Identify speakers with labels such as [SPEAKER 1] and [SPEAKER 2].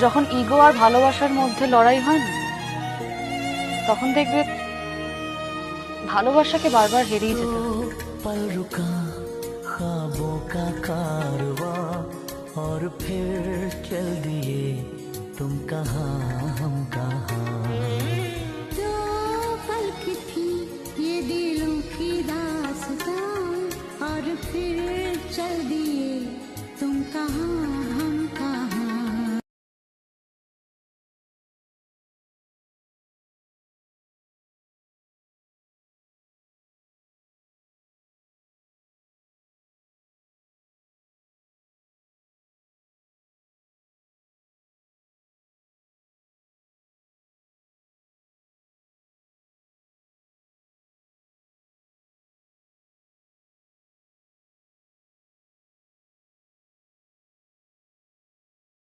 [SPEAKER 1] যখন ইগো আর ভালোবাসার মধ্যে লড়াই হয় না, তখন দেখবে ভালোবাসাকে বারবার হেরিয়ে যেতে হয়।
[SPEAKER 2] पल रुका ख्वाबों का कारवां और फिर चल दिए तुम कहाँ।